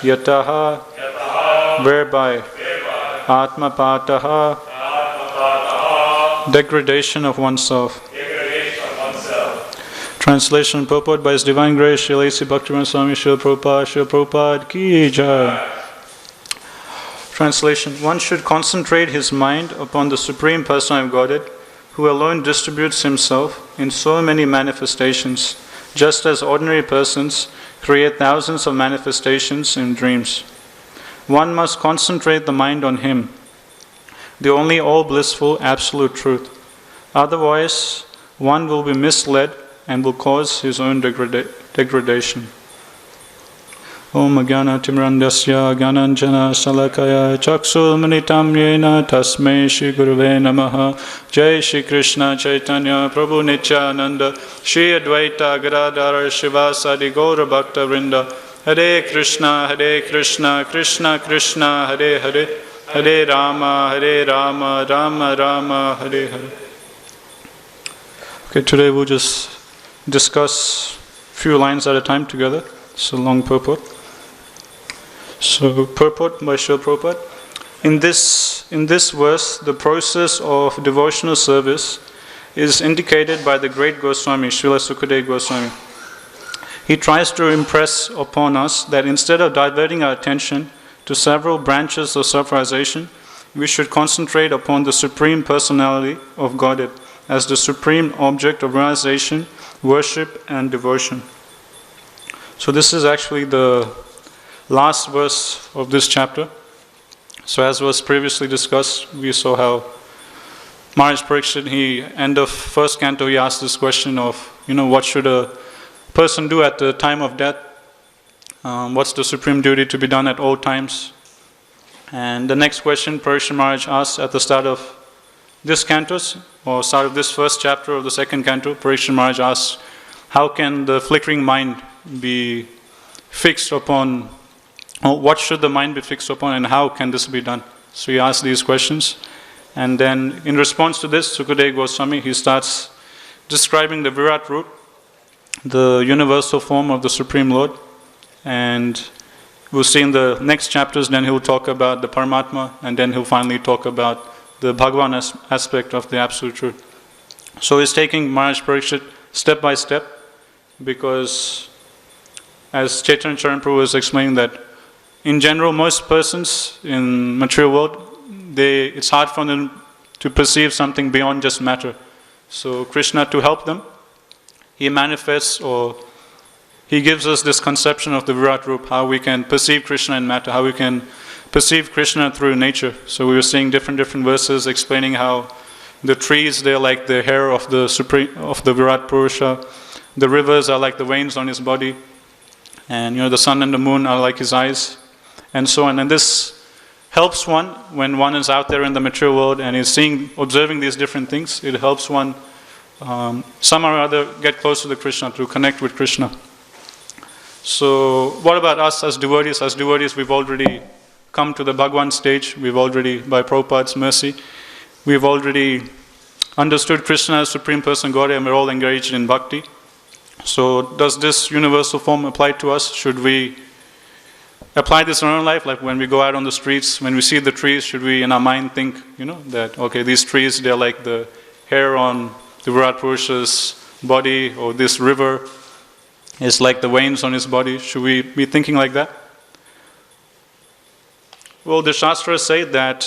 Yataha, whereby Atmapataha, degradation of oneself. Translation, purport by His Divine Grace, Srila A.C. Bhaktivinoda Swami Srila Prabhupada Ki Jai. Translation, one should concentrate his mind upon the Supreme Person of Godhead, who alone distributes himself in so many manifestations, just as ordinary persons create thousands of manifestations in dreams. One must concentrate the mind on Him, the only all-blissful Absolute Truth. Otherwise, one will be misled and will cause his own degradation. Om Jnana Timrandasya Gyananjana Salakaya Chaksul Manitam Yena Tasmai Shri Guruve Namaha. Jai Shri Krishna Chaitanya Prabhu Nityananda Shri Advaita Gadadhara Shivasadi Gaura Bhakta Vrinda. Hare Krishna Krishna Krishna Hare Hare Hare Rama Rama Rama Hare Hare. Okay, today we'll just discuss a few lines at a time together. It's a long purport. So, purport by Srila Prabhupada. In this verse, the process of devotional service is indicated by the great Goswami, Srila Sukadeva Goswami. He tries to impress upon us that instead of diverting our attention to several branches of self-realization, we should concentrate upon the Supreme Personality of Godhead as the supreme object of realization, worship, and devotion. So this is actually the last verse of this chapter. So as was previously discussed, we saw how Maharaj Parikshit, end of first canto, he asked this question of, what should a person do at the time of death? What's the supreme duty to be done at all times? And the next question Parikshit Maharaj asked at the start of this cantos, or start of this first chapter of the second canto, Parikshit Maharaj asked, how can the flickering mind be fixed upon, or what should the mind be fixed upon, and how can this be done? So he asked these questions, and then in response to this, Sukadeva Goswami, he starts describing the Virat root, the universal form of the Supreme Lord, and we'll see in the next chapters, then he'll talk about the Paramatma, and then he'll finally talk about the Bhagavan aspect of the Absolute Truth. So he's taking Maharaj Parikshit step by step, because as Chaitanya Charan Prabhu was explaining that in general, most persons in material world, it's hard for them to perceive something beyond just matter. So Krishna, to help them, He manifests, or He gives us this conception of the Virat Rup, how we can perceive Krishna in matter, how we can perceive Krishna through nature. So we were seeing different verses explaining how the trees, they're like the hair of the Virat Purusha, the rivers are like the veins on His body, and the sun and the moon are like His eyes, and so on. And this helps one when one is out there in the material world and is observing these different things. It helps one somehow or other get close to the Krishna, to connect with Krishna. So what about us as devotees? As devotees, we've already come to the Bhagavan stage. We've already, by Prabhupada's mercy, we've already understood Krishna as Supreme Person Godhead, and we're all engaged in bhakti. So does this universal form apply to us? Should we apply this in our own life? Like when we go out on the streets, when we see the trees, should we in our mind think, that, okay, these trees, they're like the hair on the Virat Purusha's body, or this river is like the veins on his body? Should we be thinking like that? Well, the Shastras say that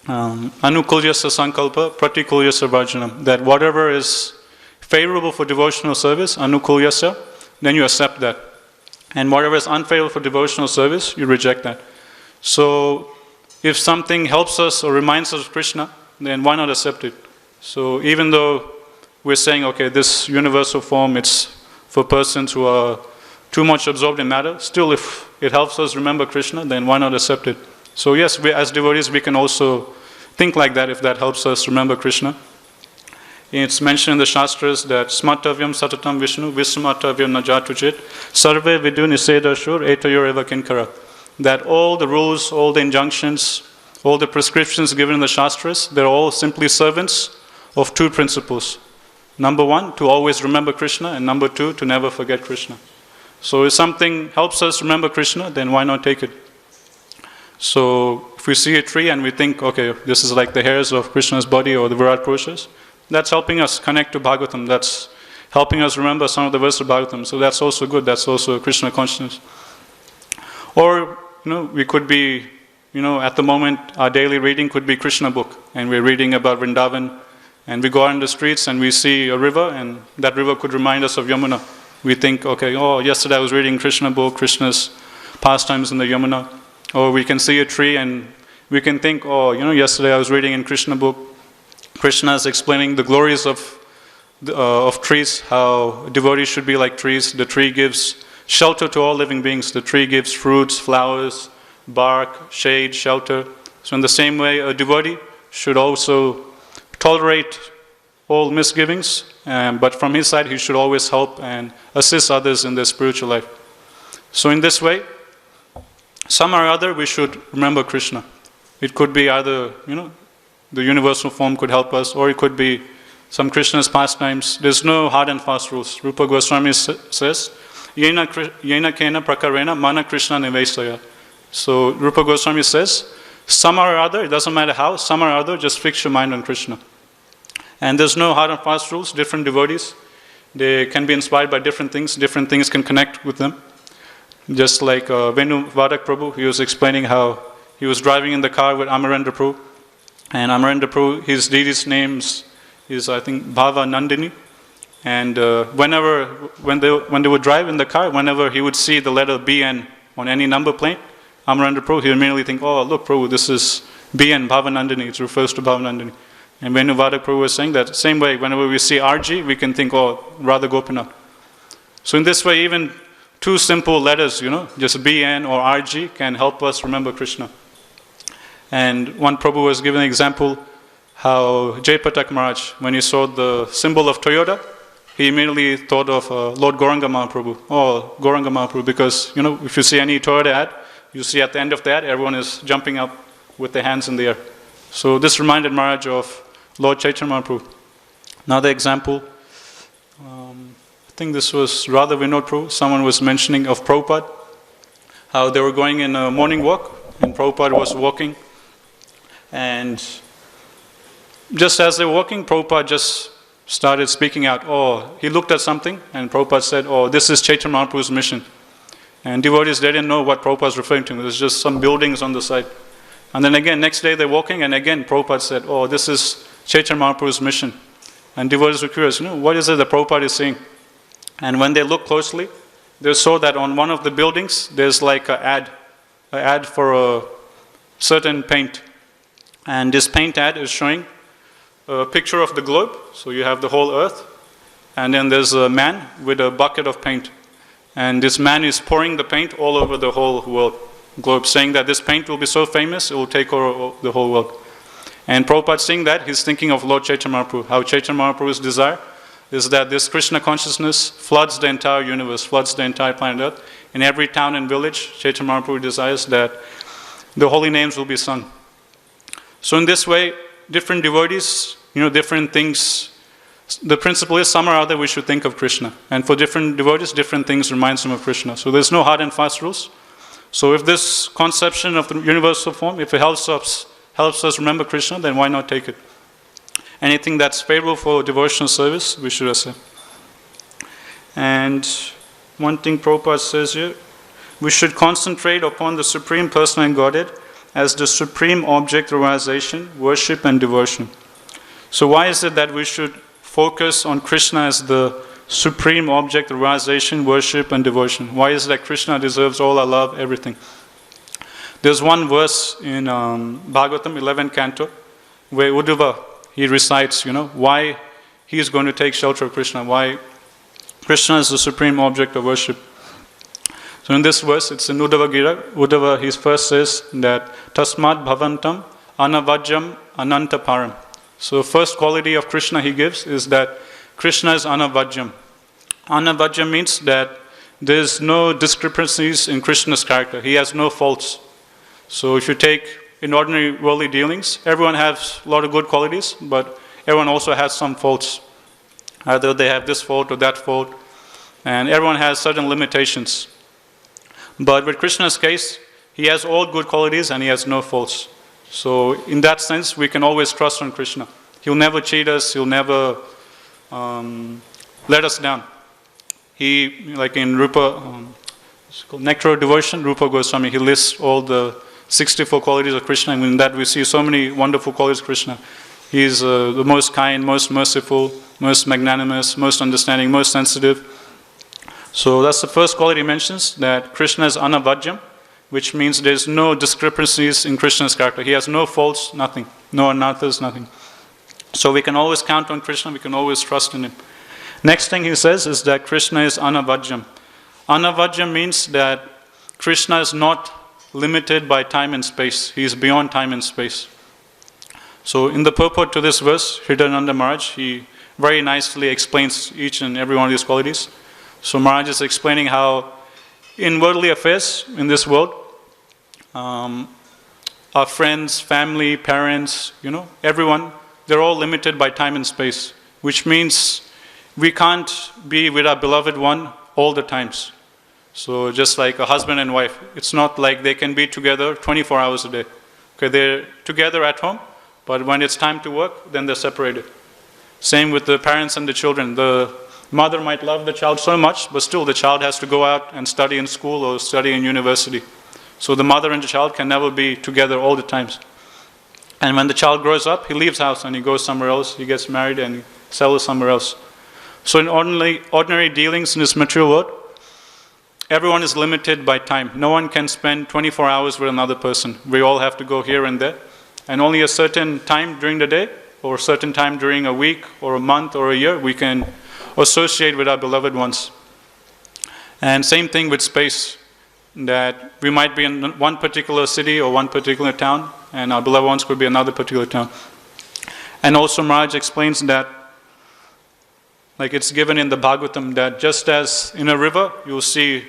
Anukulyasa Sankalpa Pratikulyasa Varjanam, that whatever is favorable for devotional service, Anukulyasa, then you accept that. And whatever is unfavorable for devotional service, you reject that. So, if something helps us or reminds us of Krishna, then why not accept it? So, even though we're saying, okay, this universal form, it's for persons who are too much absorbed in matter, still if it helps us remember Krishna, then why not accept it? So yes, we, as devotees, we can also think like that if that helps us remember Krishna. It's mentioned in the Shastras that Smartavyam Satatam Vishnu Vismatavyam Najatuchit Sarve Vidu Nisedashur Etayor Eva Kinkara. That all the rules, all the injunctions, all the prescriptions given in the Shastras, they're all simply servants of two principles. Number one, to always remember Krishna, and number two, to never forget Krishna. So if something helps us remember Krishna, then why not take it? So if we see a tree and we think, okay, this is like the hairs of Krishna's body or the Virat Purushas, that's helping us connect to Bhagavatam. That's helping us remember some of the verses of Bhagavatam. So that's also good. That's also Krishna consciousness. Or, we could be, at the moment, our daily reading could be Krishna book. And we're reading about Vrindavan. And we go out in the streets and we see a river. And that river could remind us of Yamuna. We think, okay, yesterday I was reading Krishna book, Krishna's pastimes in the Yamuna. Or we can see a tree and we can think, yesterday I was reading in Krishna book, Krishna is explaining the glories of trees, how devotees should be like trees. The tree gives shelter to all living beings. The tree gives fruits, flowers, bark, shade, shelter. So in the same way, a devotee should also tolerate all misgivings, but from his side, he should always help and assist others in their spiritual life. So in this way, somehow or other, we should remember Krishna. It could be either, the universal form could help us, or it could be some Krishna's pastimes. There's no hard and fast rules. Rupa Goswami says, Yena kena prakarena mana Krishna nivesaya. So Rupa Goswami says, somehow or other, it doesn't matter how, somehow or other, just fix your mind on Krishna. And there's no hard and fast rules. Different devotees, they can be inspired by different things can connect with them. Just like Venu Vadak Prabhu, he was explaining how he was driving in the car with Amarendra Prabhu. And Amarendra Prabhu, his deity's name is, I think, Bhava Nandini. And when they would drive in the car, whenever he would see the letter BN on any number plate, Amarendra Prabhu, he would immediately think, look Prabhu, this is BN, Bhava Nandini. It refers to Bhava Nandini. And Venu Vadak Prabhu was saying that same way, whenever we see RG, we can think, Radha Gopinath. So in this way, even two simple letters, just BN or RG can help us remember Krishna. And one Prabhu was given an example how Jaipatak Maharaj, when he saw the symbol of Toyota, he immediately thought of Lord Gauranga Mahaprabhu, Gauranga Mahaprabhu, because, if you see any Toyota ad, you see at the end of the ad, everyone is jumping up with their hands in the air. So this reminded Maharaj of Lord Chaitanya Mahaprabhu. Another example, I think this was Radha Vinod Prabhu. Someone was mentioning of Prabhupada, how they were going in a morning walk, and Prabhupada was walking. And just as they were walking, Prabhupada just started speaking out. He looked at something, and Prabhupada said, this is Chaitanya Mahaprabhu's mission. And devotees, they didn't know what Prabhupada was referring to. It was just some buildings on the side. And then again, next day they're walking, and again Prabhupada said, this is Chaitanya Mahaprabhu's mission. And devotees were curious, what is it that Prabhupada is saying? And when they looked closely, they saw that on one of the buildings, there's like an ad for a certain paint. And this paint ad is showing a picture of the globe. So you have the whole earth. And then there's a man with a bucket of paint. And this man is pouring the paint all over the whole globe, saying that this paint will be so famous, it will take over the whole world. And Prabhupada seeing that, he's thinking of Lord Chaitanya Mahaprabhu, how Chaitanya Mahaprabhu's desire is that this Krishna consciousness floods the entire universe, floods the entire planet Earth. In every town and village, Chaitanya Mahaprabhu desires that the holy names will be sung. So in this way, different devotees, different things. The principle is somehow or other we should think of Krishna. And for different devotees, different things reminds them of Krishna. So there's no hard and fast rules. So if this conception of the universal form, if it helps us remember Krishna, then why not take it? Anything that's favorable for devotional service, we should accept. And one thing Prabhupada says here, we should concentrate upon the Supreme Personal Godhead as the supreme object of realization, worship and devotion. So why is it that we should focus on Krishna as the supreme object of realization, worship and devotion? Why is it that Krishna deserves all our love, everything? There's one verse in Bhagavatam, 11th canto, where Uddhava, he recites, why he is going to take shelter of Krishna, why Krishna is the supreme object of worship. So in this verse, it's in Uddhava Gira. Uddhava, he first says that Tasmat Bhavantam Anavajjam Anantaparam. So first quality of Krishna he gives is that Krishna is Anavajjam. Anavajjam means that there's no discrepancies in Krishna's character. He has no faults. So if you take in ordinary worldly dealings, everyone has a lot of good qualities, but everyone also has some faults. Either they have this fault or that fault. And everyone has certain limitations. But with Krishna's case, he has all good qualities and he has no faults. So in that sense, we can always trust on Krishna. He'll never cheat us. He'll never let us down. He, like in Rupa, it's called Nectar of Devotion, Rupa Goswami, he lists all the 64 qualities of Krishna, and in that we see so many wonderful qualities of Krishna. He is the most kind, most merciful, most magnanimous, most understanding, most sensitive. So that's the first quality he mentions, that Krishna is anavajyam, which means there's no discrepancies in Krishna's character. He has no faults, nothing. No anarthas, nothing. So we can always count on Krishna, we can always trust in him. Next thing he says is that Krishna is anavajyam. Anavajyam means that Krishna is not limited by time and space. He is beyond time and space. So in the purport to this verse, Hridayananda Maharaj, he very nicely explains each and every one of these qualities. So Maharaj is explaining how in worldly affairs in this world, our friends, family, parents, everyone, they're all limited by time and space, which means we can't be with our beloved one all the times. So just like a husband and wife, it's not like they can be together 24 hours a day. Okay, they're together at home, but when it's time to work, then they're separated. Same with the parents and the children. The mother might love the child so much, but still the child has to go out and study in school or study in university. So the mother and the child can never be together all the times. And when the child grows up, he leaves house and he goes somewhere else. He gets married and he settles somewhere else. So in ordinary dealings in this material world, everyone is limited by time. No one can spend 24 hours with another person. We all have to go here and there. And only a certain time during the day, or a certain time during a week, or a month, or a year, we can associate with our beloved ones. And same thing with space, that we might be in one particular city or one particular town, and our beloved ones could be another particular town. And also Maharaj explains that, like it's given in the Bhagavatam, that just as in a river, you'll see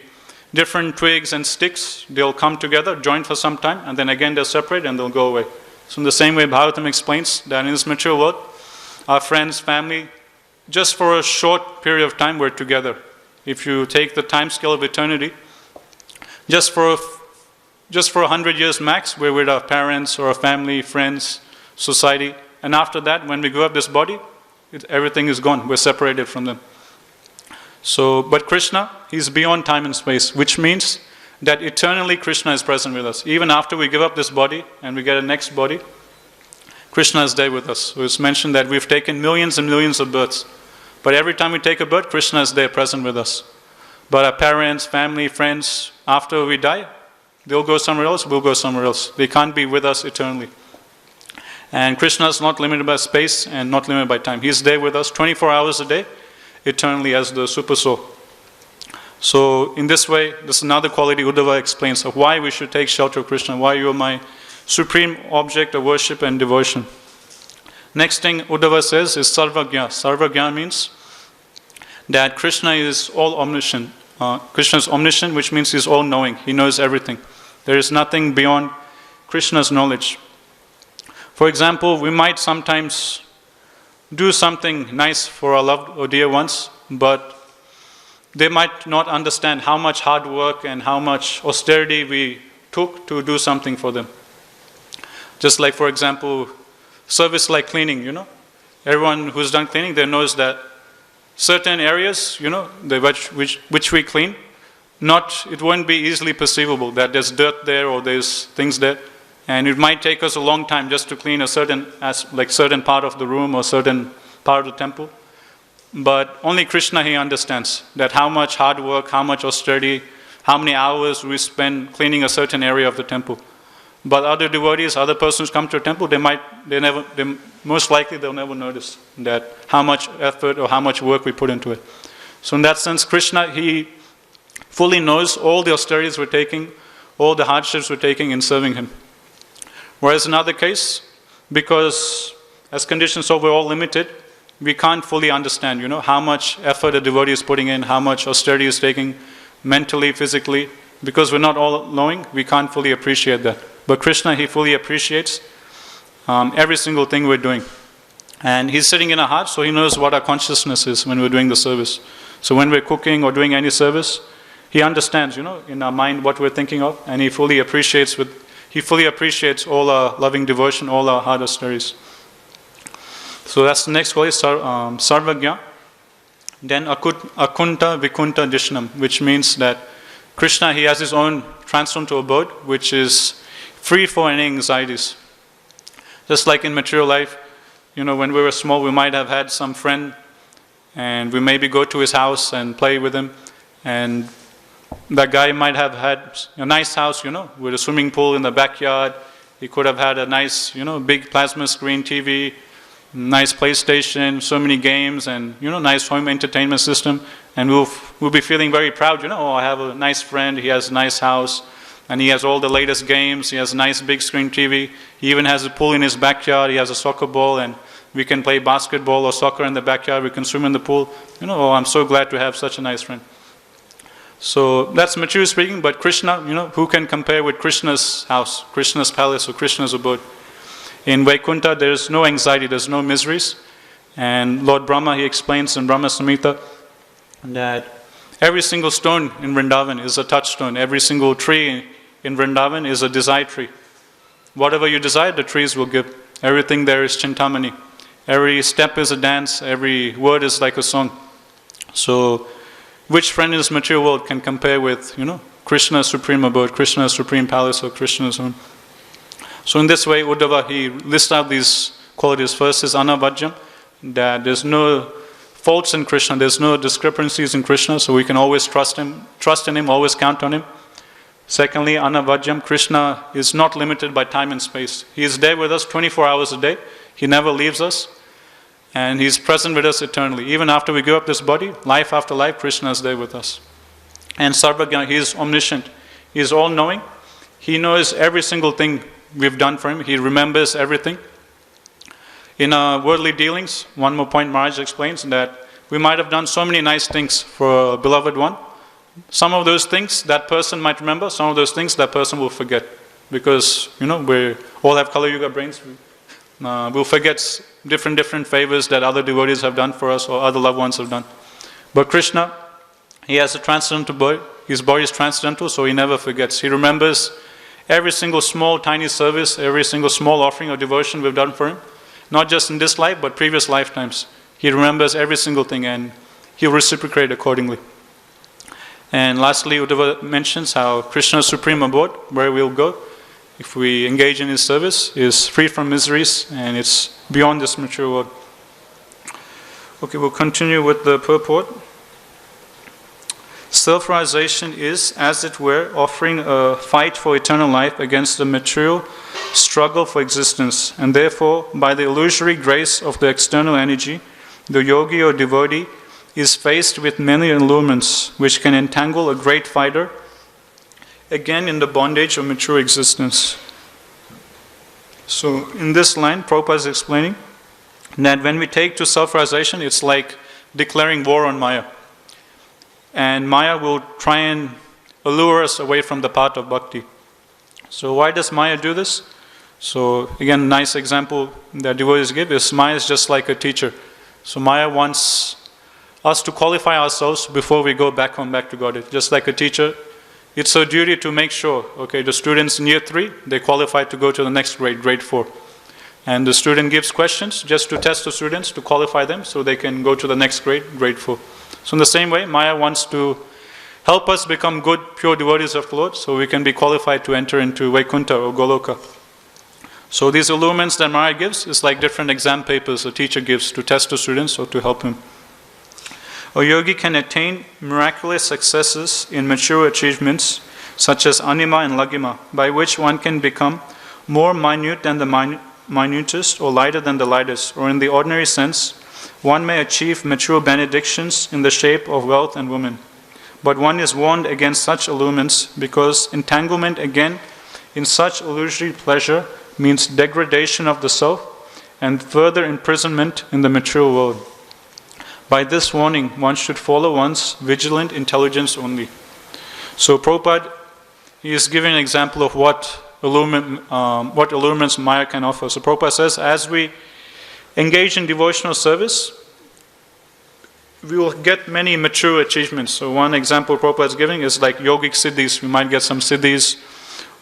different twigs and sticks, they'll come together, join for some time, and then again they'll separate and they'll go away. So in the same way, Bhagavatam explains that in this material world, our friends, family, just for a short period of time, we're together. If you take the time scale of eternity, just for 100 years max, we're with our parents or our family, friends, society. And after that, when we give up this body, everything is gone. We're separated from them. So, but Krishna, he's beyond time and space, which means that eternally Krishna is present with us. Even after we give up this body and we get a next body, Krishna is there with us. So it's mentioned that we've taken millions and millions of births. But every time we take a birth, Krishna is there present with us. But our parents, family, friends, after we die, they'll go somewhere else, we'll go somewhere else. They can't be with us eternally. And Krishna is not limited by space and not limited by time. He's there with us 24 hours a day, eternally as the Super Soul. So in this way, this is another quality Uddhava explains of why we should take shelter of Krishna, why you are my supreme object of worship and devotion. Next thing Uddhava says is Sarvagya. Sarvagya means that Krishna is all omniscient. Krishna is omniscient, which means he's all-knowing. He knows everything. There is nothing beyond Krishna's knowledge. For example, we might sometimes do something nice for our loved or dear ones, but they might not understand how much hard work and how much austerity we took to do something for them. Just like, for example, service like cleaning, Everyone who's done cleaning, they knows that certain areas, which we clean, it won't be easily perceivable that there's dirt there or there's things there. And it might take us a long time just to clean a certain part of the room or certain part of the temple. But only Krishna, he understands that how much hard work, how much austerity, how many hours we spend cleaning a certain area of the temple. But other devotees, other persons come to a temple, most likely they'll never notice that how much effort or how much work we put into it. So in that sense, Krishna, he fully knows all the austerities we're taking, all the hardships we're taking in serving him. Whereas in another case, because as conditions so we're all limited, we can't fully understand, how much effort a devotee is putting in, how much austerity is taking mentally, physically. Because we're not all knowing, we can't fully appreciate that. But Krishna, he fully appreciates every single thing we're doing. And he's sitting in our heart, so he knows what our consciousness is when we're doing the service. So in that sense, Krishna, he fully So when we're cooking or doing any service, he understands, in our mind what we're thinking of, and he fully appreciates all our loving devotion, all our heart austerities. So that's the next quality, Sarvagya. Then Akunta Vikunta Dishnam, which means that Krishna, he has his own transcendental abode, which is free from any anxieties. Just like in material life, when we were small, we might have had some friend, and we maybe go to his house and play with him, and that guy might have had a nice house, with a swimming pool in the backyard. He could have had a nice, big plasma screen TV, nice PlayStation, so many games, and nice home entertainment system, and we'll be feeling very proud. Oh, I have a nice friend. He has a nice house, and he has all the latest games. He has a nice big screen TV. He even has a pool in his backyard. He has a soccer ball, and we can play basketball or soccer in the backyard. We can swim in the pool. Oh, I'm so glad to have such a nice friend. So that's mature speaking. But Krishna, who can compare with Krishna's house, Krishna's palace, or Krishna's abode? In Vaikuntha, there's no anxiety, there's no miseries. And Lord Brahma, he explains in Brahma Samhita that every single stone in Vrindavan is a touchstone. Every single tree in Vrindavan is a desire tree. Whatever you desire, the trees will give. Everything there is Chintamani. Every step is a dance, every word is like a song. So, which friend in this material world can compare with, Krishna's supreme abode, Krishna's supreme palace, or Krishna's own? So in this way, Uddhava, he lists out these qualities. First is Anavajjam, that there's no faults in Krishna, there's no discrepancies in Krishna, so we can always trust in him, always count on him. Secondly, Anavajjam, Krishna is not limited by time and space. He is there with us 24 hours a day. He never leaves us, and he's present with us eternally. Even after we give up this body, life after life, Krishna is there with us. And Sarvagya, he is omniscient. He is all-knowing. He knows every single thing we've done for him. He remembers everything. In our worldly dealings, one more point Maharaj explains, that we might have done so many nice things for a beloved one. Some of those things that person might remember, some of those things that person will forget. Because, we all have Kali Yuga brains. We'll forget different favors that other devotees have done for us or other loved ones have done. But Krishna, he has a transcendental body. His body is transcendental, so he never forgets. He remembers every single small, tiny service, every single small offering or devotion we've done for him. Not just in this life, but previous lifetimes. He remembers every single thing, and he'll reciprocate accordingly. And lastly, Uddhava mentions how Krishna's supreme abode, where we'll go if we engage in his service, is free from miseries, and it's beyond this material world. Okay, we'll continue with the purport. Self-realization is, as it were, offering a fight for eternal life against the material struggle for existence, and therefore, by the illusory grace of the external energy, the yogi or devotee is faced with many allurements which can entangle a great fighter again in the bondage of mature existence. So in this line, Prabhupada is explaining that when we take to self-realization, it's like declaring war on Maya. And Maya will try and allure us away from the path of bhakti. So why does Maya do this? So again, nice example that devotees give is Maya is just like a teacher. So Maya wants us to qualify ourselves before we go back to Godhead. Just like a teacher, it's her duty to make sure, the students in year 3, they qualify to go to the next grade, grade 4. And the student gives questions just to test the students, to qualify them so they can go to the next grade, grade 4. So in the same way, Maya wants to help us become good, pure devotees of the Lord so we can be qualified to enter into Vaikuntha or Goloka. So these allurements that Maya gives is like different exam papers a teacher gives to test the students or to help him. A yogi can attain miraculous successes in mature achievements such as anima and lagima, by which one can become more minute than the minutest or lighter than the lightest, or in the ordinary sense, one may achieve mature benedictions in the shape of wealth and women. But one is warned against such allurements because entanglement again in such illusory pleasure means degradation of the self and further imprisonment in the material world. By this warning, one should follow one's vigilant intelligence only. So Prabhupada, he is giving an example of what allurements Maya can offer. So Prabhupada says, as we engage in devotional service, we will get many mature achievements. So one example Prabhupada is giving is like yogic siddhis. We might get some siddhis,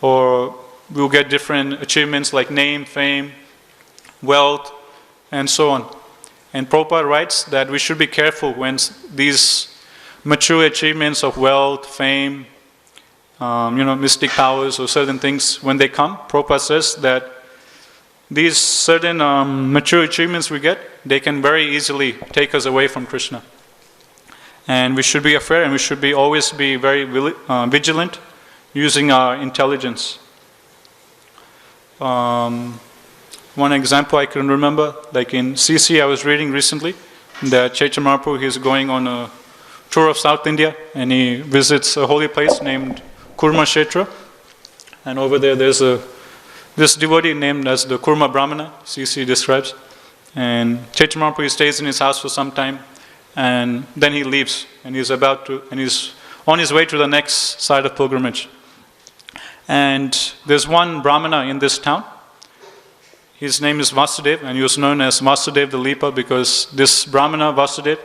or we'll get different achievements like name, fame, wealth, and so on. And Prabhupada writes that we should be careful when these mature achievements of wealth, fame, mystic powers or certain things, when they come, Prabhupada says that these certain mature achievements we get, they can very easily take us away from Krishna. And we should be afraid, and we should always be very vigilant using our intelligence. One example I can remember, like in CC I was reading recently, that Chaitanya Mahaprabhu, he's going on a tour of South India, and he visits a holy place named Kurma Kshetra. And over there there's this devotee named as the Kurma Brahmana, CC describes. And Chaitanya Mahaprabhu stays in his house for some time, and then he leaves, and he's on his way to the next site of pilgrimage. And there's one Brahmana in this town. His name is Vasudev, and he was known as Vasudev the Leper because this Brahmana, Vasudev,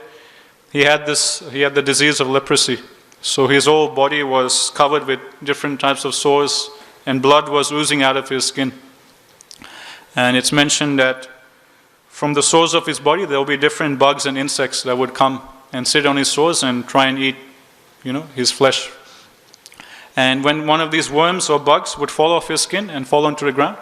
he had the disease of leprosy. So his whole body was covered with different types of sores, and blood was oozing out of his skin. And it's mentioned that from the sores of his body, there will be different bugs and insects that would come and sit on his sores and try and eat, his flesh. And when one of these worms or bugs would fall off his skin and fall onto the ground,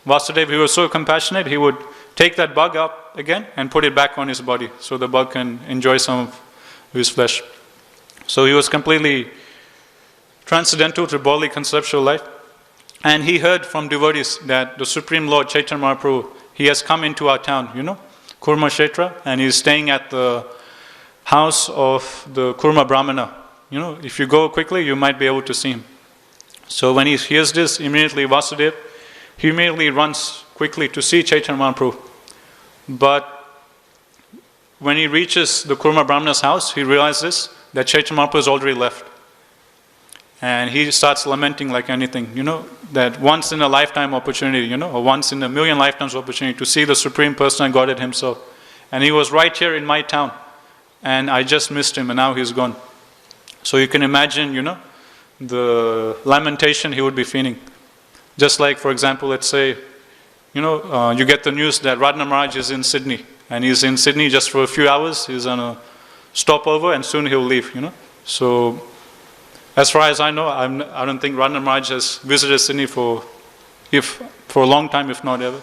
Vasudeva, he was so compassionate, he would take that bug up again and put it back on his body so the bug can enjoy some of his flesh. So he was completely transcendental to bodily conceptual life. And he heard from devotees that the Supreme Lord Chaitanya Mahaprabhu, he has come into our town, Kurma Kshetra, and he's staying at the house of the Kurma Brahmana. If you go quickly, you might be able to see him. So when he hears this, immediately Vasudeva, he immediately runs quickly to see Chaitanya Mahaprabhu. But when he reaches the Kurma Brahmana's house, he realizes that Chaitanya Mahaprabhu has already left. And he starts lamenting like anything, that once in a lifetime opportunity, or once in a million lifetimes opportunity to see the Supreme Personality Godhead himself. And he was right here in my town, and I just missed him, and now he's gone. So you can imagine, the lamentation he would be feeling. Just like, for example, let's say, you get the news that Radha Maharaj is in Sydney, and he's in Sydney just for a few hours, he's on a stopover, and soon he'll leave, So, as far as I know, I don't think Radha Maharaj has visited Sydney for a long time, if not ever.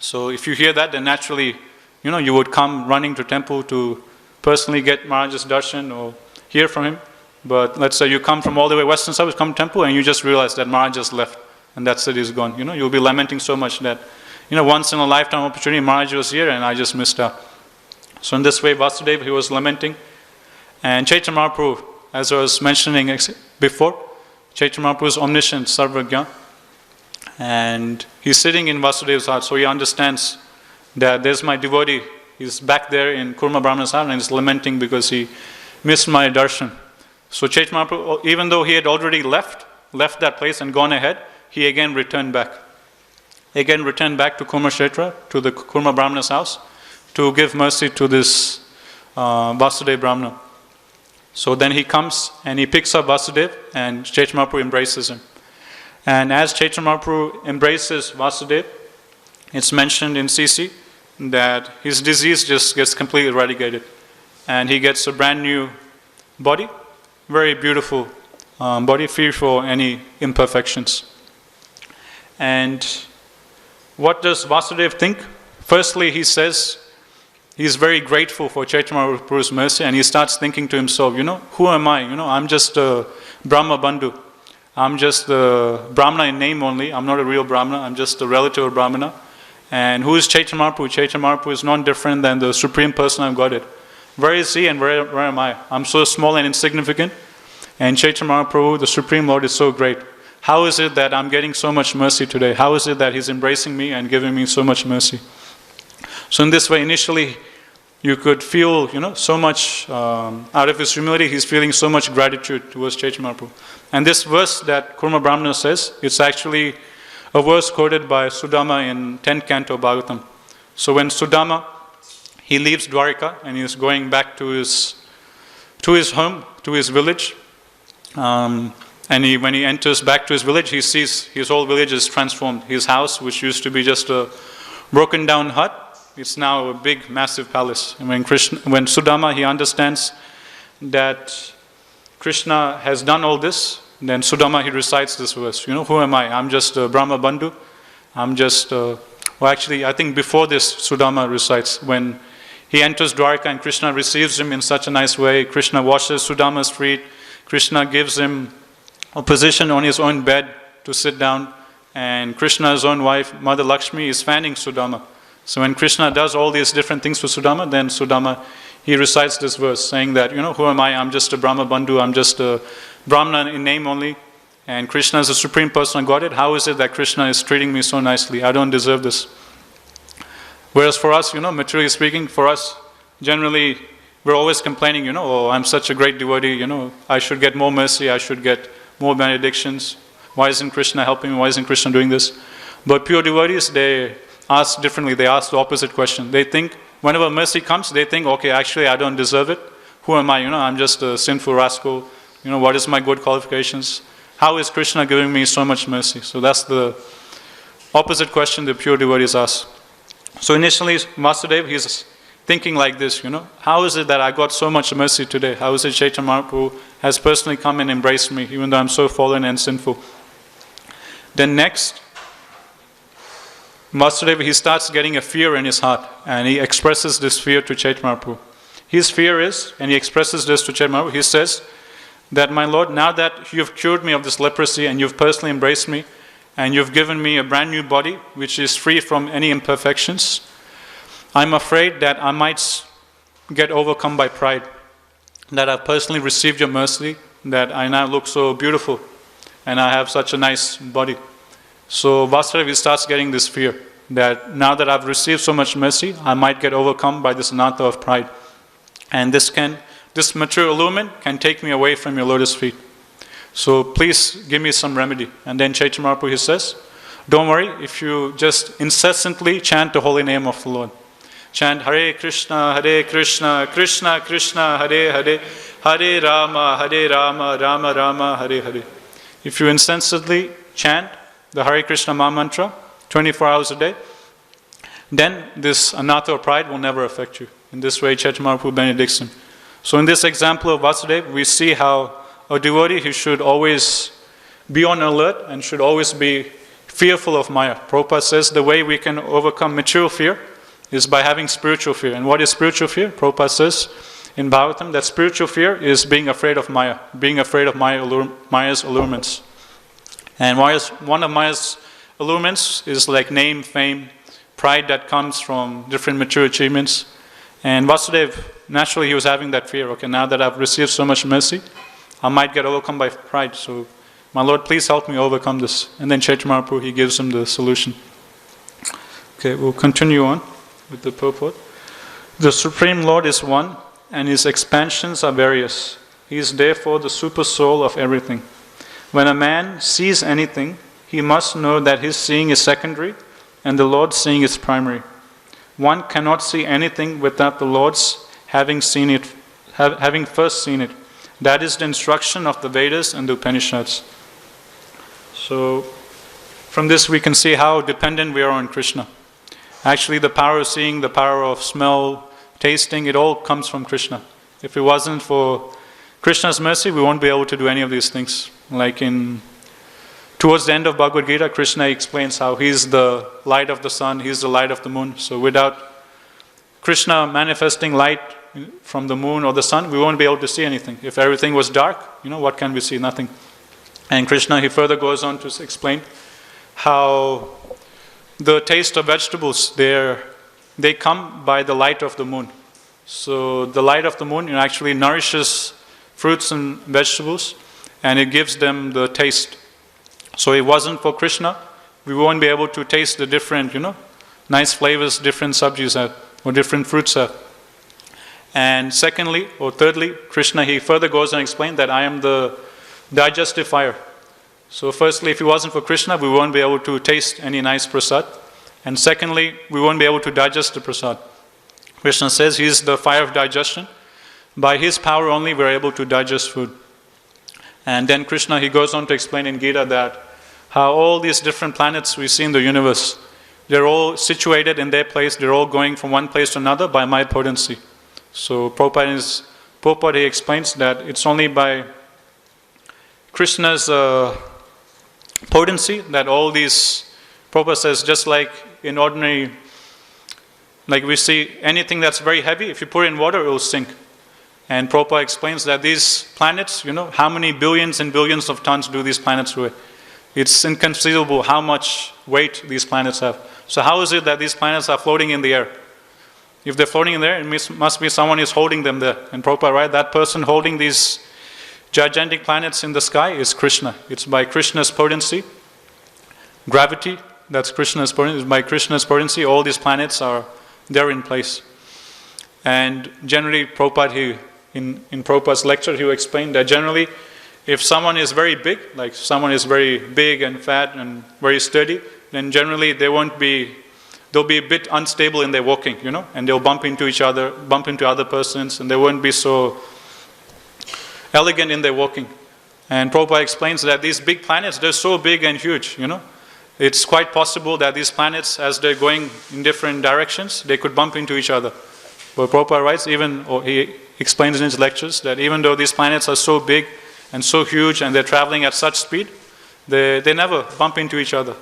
So if you hear that, then naturally, you would come running to temple to personally get Maharaj's darshan or hear from him. But let's say you come from all the way western side, come to temple, and you just realize that Maharaj just left, and that's it, he's gone. You'll be lamenting so much that, once in a lifetime opportunity, Maharaj was here, and I just missed out. So in this way, Vasudeva, he was lamenting. And Chaitanya Mahaprabhu, as I was mentioning before, Chaitanya Mahaprabhu is omniscient, sarvagya. And he's sitting in Vasudeva's heart, so he understands that there's my devotee. He's back there in Kurma Brahmana's heart, and he's lamenting because he missed my darshan. So Chaitanya Mahaprabhu, even though he had already left that place and gone ahead, he again returned back. Again returned back to Kurma Kshetra, to the Kurma Brahmana's house, to give mercy to this Vasudeva Brahmana. So then he comes and he picks up Vasudeva, and Chaitanya Mahaprabhu embraces him. And as Chaitanya Mahaprabhu embraces Vasudeva, it's mentioned in CC that his disease just gets completely eradicated. And he gets a brand new body, very beautiful body, free for any imperfections. And what does Vasudeva think? Firstly, he says he's very grateful for Chaitanya Mahaprabhu's mercy, and he starts thinking to himself, who am I? I'm just a Brahma Bandhu. I'm just a Brahmana in name only. I'm not a real Brahmana. I'm just a relative of Brahmana. And who is Chaitanya Mahaprabhu? Chaitanya Mahaprabhu is none different than the Supreme Personality of Godhead. Where is he and where am I? I'm so small and insignificant. And Chaitanya Mahaprabhu, the Supreme Lord, is so great. How is it that I'm getting so much mercy today? How is it that he's embracing me and giving me so much mercy? So in this way, initially, you could feel, so much, out of his humility, he's feeling so much gratitude towards Chaitanya Mahaprabhu. And this verse that Kurma Brahmana says, it's actually a verse quoted by Sudama in 10th canto Bhagavatam. So when Sudama, he leaves Dwarika and he's going back to his home, to his village. And when he enters back to his village, he sees his whole village is transformed. His house, which used to be just a broken down hut, it's now a big, massive palace. And when Sudama, he understands that Krishna has done all this, then Sudama, he recites this verse. Who am I? I'm just a Brahma Bandhu. I'm just, actually, I think before this, Sudama recites, when he enters Dwarka and Krishna receives him in such a nice way. Krishna washes Sudama's feet. Krishna gives him a position on his own bed to sit down. And Krishna's own wife, Mother Lakshmi, is fanning Sudama. So when Krishna does all these different things for Sudama, then Sudama, he recites this verse saying that, who am I? I'm just a Brahma Bandhu. I'm just a Brahmana in name only. And Krishna is the Supreme Personal Godhead. How is it that Krishna is treating me so nicely? I don't deserve this. Whereas for us, materially speaking, for us, generally, we're always complaining, oh, I'm such a great devotee, I should get more mercy, I should get more benedictions. Why isn't Krishna helping me? Why isn't Krishna doing this? But pure devotees, they ask differently. They ask the opposite question. They think, whenever mercy comes, they think, okay, actually, I don't deserve it. Who am I? I'm just a sinful rascal. What is my good qualifications? How is Krishna giving me so much mercy? So that's the opposite question the pure devotees ask. So initially, Vasudeva, he's thinking like this, how is it that I got so much mercy today? How is it Chaitanya Mahaprabhu has personally come and embraced me, even though I'm so fallen and sinful? Then next, Vasudeva, he starts getting a fear in his heart, and he expresses this fear to Chaitanya Mahaprabhu. His fear is, and he expresses this to Chaitanya Mahaprabhu, he says that, my Lord, now that you've cured me of this leprosy and you've personally embraced me, and you've given me a brand new body, which is free from any imperfections, I'm afraid that I might get overcome by pride, that I've personally received your mercy, that I now look so beautiful, and I have such a nice body. So Vasudeva starts getting this fear, that now that I've received so much mercy, I might get overcome by this anartha of pride. And this material allurement can take me away from your lotus feet. So please give me some remedy. And then Chaitanya Mahaprabhu, he says, don't worry, if you just incessantly chant the holy name of the Lord. Chant Hare Krishna, Krishna Krishna, Hare Hare, Hare Rama, Rama Rama, Hare Hare. If you incessantly chant the Hare Krishna Maha Mantra 24 hours a day, then this anartha of pride will never affect you. In this way, Chaitanya Mahaprabhu benedicts him. So in this example of Vasudeva, we see how a devotee, he should always be on alert and should always be fearful of Maya. Prabhupada says the way we can overcome material fear is by having spiritual fear. And what is spiritual fear? Prabhupada says in Bhagavatam that spiritual fear is being afraid of Maya, being afraid of Maya's allurements. And one of Maya's allurements is like name, fame, pride that comes from different material achievements. And Vasudeva, naturally he was having that fear. Okay, now that I've received so much mercy, I might get overcome by pride. So, my Lord, please help me overcome this. And then Chaitanya Mahaprabhu, he gives him the solution. Okay, we'll continue on with the purport. The Supreme Lord is one, and his expansions are various. He is therefore the super soul of everything. When a man sees anything, he must know that his seeing is secondary, and the Lord's seeing is primary. One cannot see anything without the Lord's having first seen it. That is the instruction of the Vedas and the Upanishads. So, from this we can see how dependent we are on Krishna. Actually, the power of seeing, the power of smell, tasting, it all comes from Krishna. If it wasn't for Krishna's mercy, we won't be able to do any of these things. Like towards the end of Bhagavad Gita, Krishna explains how he's the light of the sun, he's the light of the moon. So without Krishna manifesting light from the moon or the sun, we won't be able to see anything. If everything was dark, what can we see? Nothing. And Krishna, he further goes on to explain how the taste of vegetables, they come by the light of the moon. So the light of the moon actually nourishes fruits and vegetables, and it gives them the taste. So it wasn't for Krishna, we won't be able to taste the different, nice flavors different sabjis have, or different fruits have. And secondly, or thirdly, Krishna, he further goes and explains that I am the digestive fire. So firstly, if it wasn't for Krishna, we won't be able to taste any nice prasad. And secondly, we won't be able to digest the prasad. Krishna says he is the fire of digestion. By his power only we are able to digest food. And then Krishna, he goes on to explain in Gita that how all these different planets we see in the universe, they're all situated in their place, they're all going from one place to another by my potency. So Prabhupada he explains that it's only by Krishna's potency that all these, Prabhupada says, just like in ordinary, like we see anything that's very heavy, if you put it in water, it will sink. And Prabhupada explains that these planets, how many billions and billions of tons do these planets weigh? It's inconceivable how much weight these planets have. So how is it that these planets are floating in the air? If they're floating in there, it must be someone is holding them there. And Prabhupada, right, that person holding these gigantic planets in the sky is Krishna. It's by Krishna's potency. Gravity, that's Krishna's potency. By Krishna's potency, all these planets are there in place. And generally, Prabhupada, in Prabhupada's lecture, he will explain that generally, if someone is very big, like someone is very big and fat and very sturdy, then generally they'll be a bit unstable in their walking, and they'll bump into each other, bump into other persons, and they won't be so elegant in their walking. And Prabhupada explains that these big planets, they're so big and huge, It's quite possible that these planets, as they're going in different directions, they could bump into each other. But Prabhupada writes, he explains in his lectures, that even though these planets are so big and so huge and they're traveling at such speed, they never bump into each other.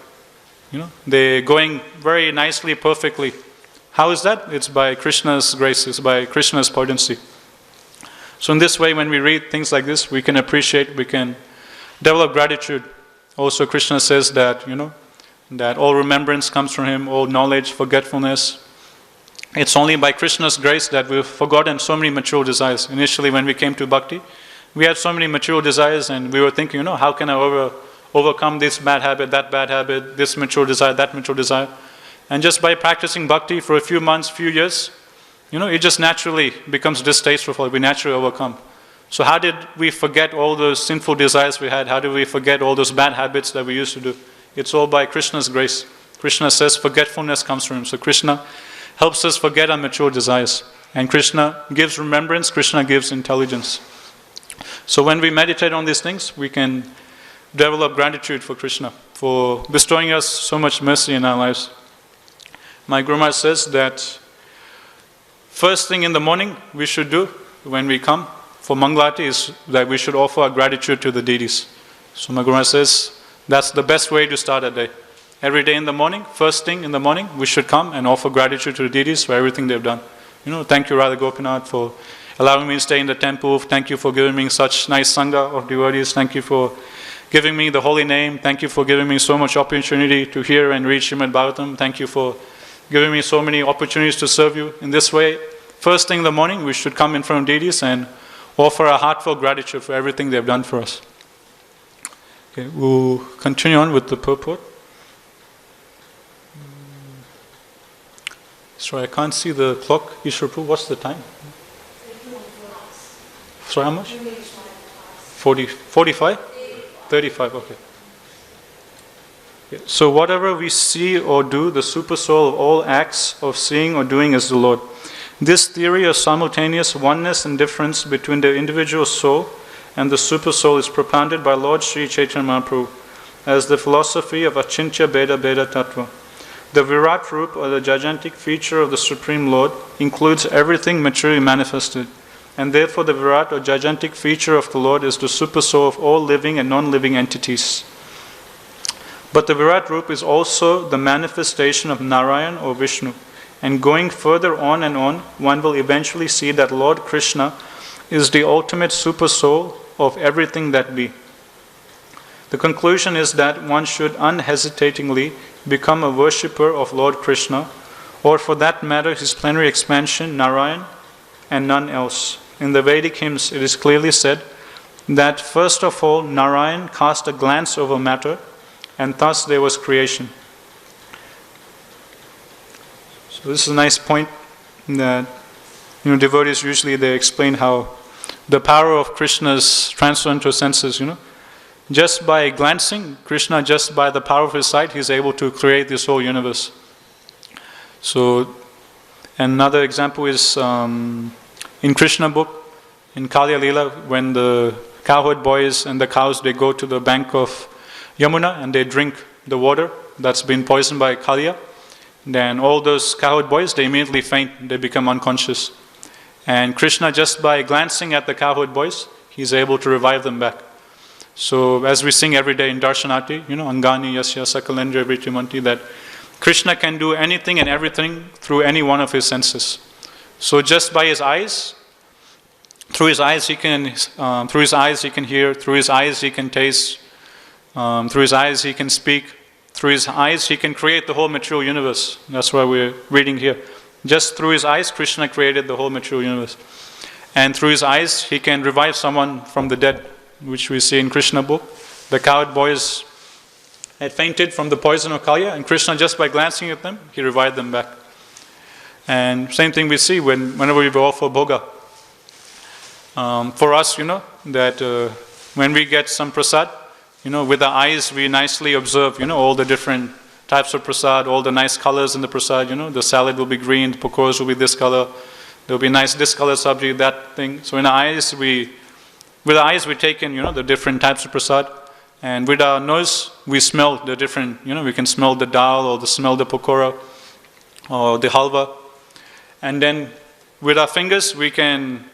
They're going very nicely, perfectly. How is that? It's by Krishna's grace, it's by Krishna's potency. So in this way, when we read things like this, we can appreciate, we can develop gratitude. Also, Krishna says that, that all remembrance comes from him, all knowledge, forgetfulness. It's only by Krishna's grace that we've forgotten so many material desires. Initially, when we came to bhakti, we had so many material desires, and we were thinking, how can I overcome this bad habit, that bad habit, this material desire, that material desire. And just by practicing bhakti for a few months, few years, it just naturally becomes distasteful. We naturally overcome. So how did we forget all those sinful desires we had? How did we forget all those bad habits that we used to do? It's all by Krishna's grace. Krishna says forgetfulness comes from him. So Krishna helps us forget our mature desires. And Krishna gives remembrance, Krishna gives intelligence. So when we meditate on these things, we can develop gratitude for Krishna, for bestowing us so much mercy in our lives. My Guru Maharaj says that first thing in the morning we should do when we come for Mangalati is that we should offer our gratitude to the deities. So my Guru Maharaj says that's the best way to start a day. Every day in the morning, first thing in the morning, we should come and offer gratitude to the deities for everything they've done. Thank you Radha Gopinath for allowing me to stay in the temple. Thank you for giving me such nice sangha of devotees. Thank you for giving me the holy name. Thank you for giving me so much opportunity to hear and read Srimad Bhagavatam. Thank you for giving me so many opportunities to serve you. In this way, first thing in the morning, we should come in front of deities and offer a heartfelt gratitude for everything they've done for us. Okay, we'll continue on with the purport. Sorry, I can't see the clock. Ishwar, what's the time? Sorry, how much? 45? 35, okay. So whatever we see or do, the super soul of all acts of seeing or doing is the Lord. This theory of simultaneous oneness and difference between the individual soul and the super soul is propounded by Lord Sri Chaitanya Mahaprabhu as the philosophy of Achintya Bheda Bheda Tattva. The Virat Rup, or the gigantic feature of the Supreme Lord, includes everything materially manifested, and therefore the Virat, or gigantic feature of the Lord, is the super soul of all living and non-living entities. But the Virat Rup is also the manifestation of Narayan or Vishnu, and going further on and on, one will eventually see that Lord Krishna is the ultimate super soul of everything that be. The conclusion is that one should unhesitatingly become a worshipper of Lord Krishna, or for that matter his plenary expansion, Narayan, and none else. In the Vedic hymns it is clearly said that first of all Narayan cast a glance over matter, and thus there was creation. So this is a nice point that devotees usually they explain how the power of Krishna's transcendental senses, just by glancing, Krishna, just by the power of his sight, he's able to create this whole universe. So, Another example is in Krishna book, in Kalya Leela, when the cowherd boys and the cows, they go to the bank of Yamuna and they drink the water that's been poisoned by Kalya. Then all those cowherd boys, they immediately faint, they become unconscious. And Krishna, just by glancing at the cowherd boys, he's able to revive them back. So as we sing every day in Darshanati, Angani Yasya Sakalendra Vritimati, that Krishna can do anything and everything through any one of his senses. So just by his eyes, through his eyes he can hear, through his eyes he can taste, through his eyes he can speak, through his eyes he can create the whole material universe. That's why we're reading here. Just through his eyes, Krishna created the whole material universe. And through his eyes, he can revive someone from the dead, which we see in Krishna book. The cowherd boys had fainted from the poison of Kalya, and Krishna, just by glancing at them, he revived them back. And same thing we see whenever we offer bhoga. For us, that when we get some prasad, with our eyes we nicely observe, all the different types of prasad, all the nice colors in the prasad, the salad will be green, the pakoras will be this color, there will be nice this color sabji, that thing. So with our eyes we take in, the different types of prasad, and with our nose we smell the different, we can smell the dal or smell the pakora or the halwa, and then with our fingers we can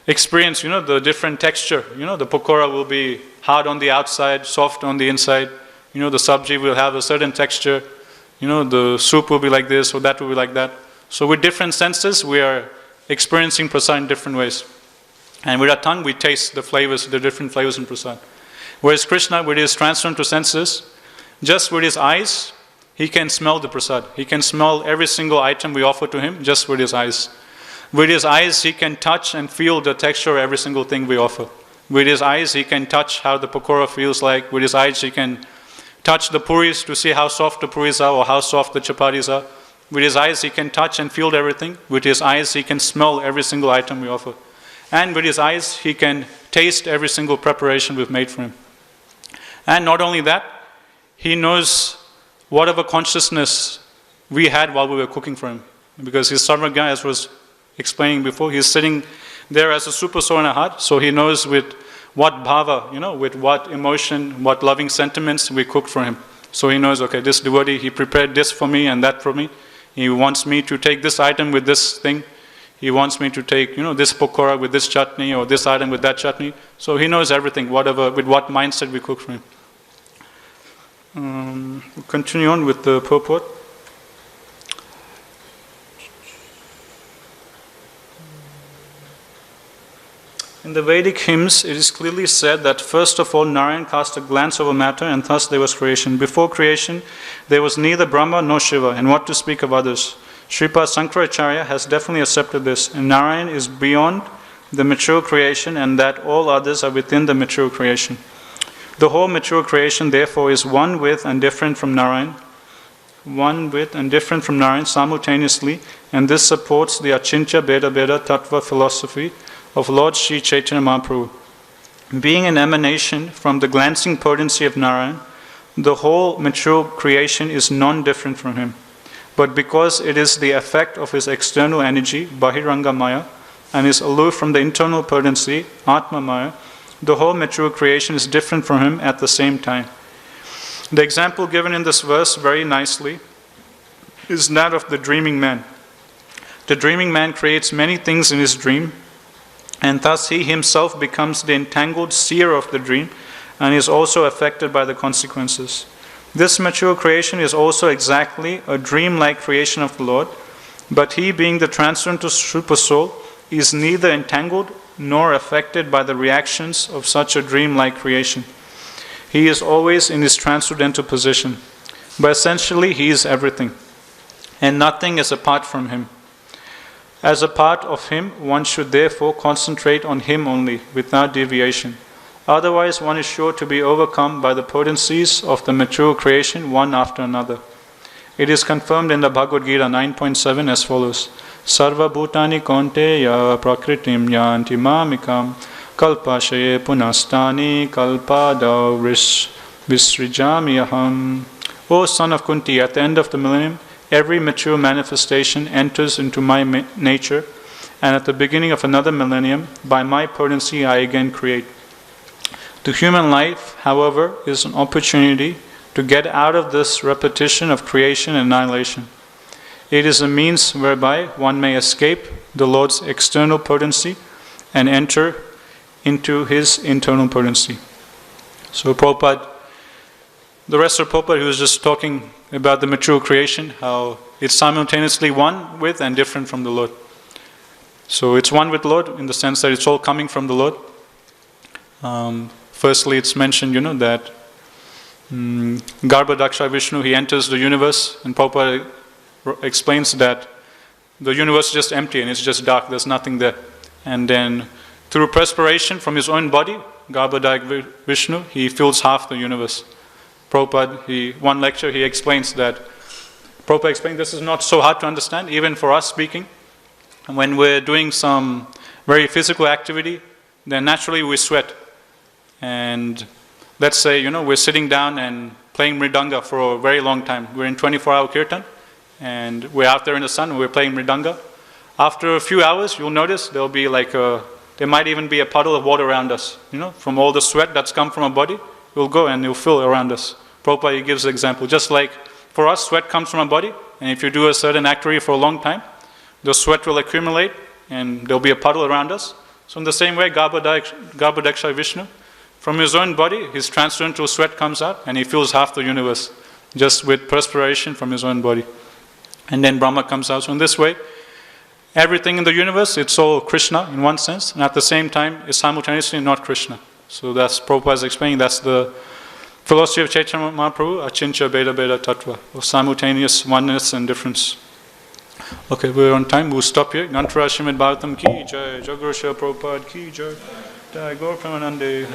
experience, the different texture. The pakora will be hard on the outside, soft on the inside. The sabji will have a certain texture. The soup will be like this or that will be like that. So with different senses, we are experiencing prasad in different ways. And with our tongue, we taste the flavors, the different flavors in prasad. Whereas Krishna, with his transcendental senses, just with his eyes, he can smell the prasad. He can smell every single item we offer to him just with his eyes. With his eyes, he can touch and feel the texture of every single thing we offer. With his eyes, he can touch how the pakora feels like. With his eyes, he can touch the puris to see how soft the puris are or how soft the chapatis are. With his eyes, he can touch and feel everything. With his eyes, he can smell every single item we offer. And with his eyes, he can taste every single preparation we've made for him. And not only that, he knows whatever consciousness we had while we were cooking for him. Because his sarvagya, as was explaining before, he's sitting there as a super soul in our heart, so he knows with what bhava, with what emotion, what loving sentiments we cooked for him. So he knows, okay, this devotee, he prepared this for me and that for me. He wants me to take this item with this thing. He wants me to take, this pakora with this chutney or this item with that chutney. So he knows everything, whatever, with what mindset we cook for him. We'll continue on with the purport. In the Vedic hymns, it is clearly said that first of all Narayan cast a glance over matter and thus there was creation. Before creation, there was neither Brahma nor Shiva, and what to speak of others. Sripad Sankaracharya has definitely accepted this, and Narayan is beyond the mature creation and that all others are within the mature creation. The whole mature creation therefore is one with and different from Narayan, simultaneously, and this supports the Achintya Beda Beda Tattva philosophy of Lord Sri Chaitanya Mahaprabhu. Being an emanation from the glancing potency of Narayan, the whole mature creation is non-different from him. But because it is the effect of his external energy, Bahiranga Maya, and is aloof from the internal potency, Atma Maya, the whole mature creation is different from him at the same time. The example given in this verse very nicely is that of the dreaming man. The dreaming man creates many things in his dream, and thus he himself becomes the entangled seer of the dream and is also affected by the consequences. This mature creation is also exactly a dream-like creation of the Lord, but he, being the transcendental Super Soul, is neither entangled nor affected by the reactions of such a dream-like creation. He is always in his transcendental position, but essentially he is everything, and nothing is apart from him. As a part of him, one should therefore concentrate on him only, without deviation. Otherwise, one is sure to be overcome by the potencies of the mature creation, one after another. It is confirmed in the Bhagavad Gita 9.7 as follows: Sarva bhutani konteya prakritim yanti mamikam kalpashaye punastani kalpadau visrijami aham. O son of Kunti, at the end of the millennium, every material manifestation enters into my nature, and at the beginning of another millennium, by my potency I again create. The human life, however, is an opportunity to get out of this repetition of creation and annihilation. It is a means whereby one may escape the Lord's external potency and enter into His internal potency. So Prabhupada, the rest of Prabhupada, he was just talking about the material creation, how it's simultaneously one with and different from the Lord. So it's one with the Lord in the sense that it's all coming from the Lord. Firstly, it's mentioned, that Garbhadaksha Vishnu, he enters the universe, and Prabhupada explains that the universe is just empty and it's just dark, there's nothing there. And then through perspiration from his own body, Garbhadaksha Vishnu, he fills half the universe. Prabhupada, one lecture, he explains that, Prabhupada explained this is not so hard to understand, even for us speaking. When we're doing some very physical activity, then naturally we sweat. And let's say, we're sitting down and playing mridanga for a very long time. We're in 24-hour kirtan, and we're out there in the sun, we're playing mridanga. After a few hours, you'll notice there'll be there might even be a puddle of water around us. From all the sweat that's come from our body, we'll go and it'll fill around us. Prabhupada, he gives the example. Just like for us, sweat comes from our body, and if you do a certain activity for a long time, the sweat will accumulate and there'll be a puddle around us. So in the same way, Garbhadaksha Vishnu, from his own body, his transcendental sweat comes out and he fills half the universe just with perspiration from his own body. And then Brahma comes out. So in this way, everything in the universe, it's all Krishna in one sense, and at the same time, it's simultaneously not Krishna. So that's Prabhupada's explaining, that's the philosophy of Chaitanya Mahaprabhu, Achincha Beda Beda Tattva, or simultaneous oneness and difference. Okay, we're on time, we'll stop here. Gantara Srimad Bhagavatam ki jai, Jaguru Srila Prabhupada ki jai, Jai Gaur Premanande.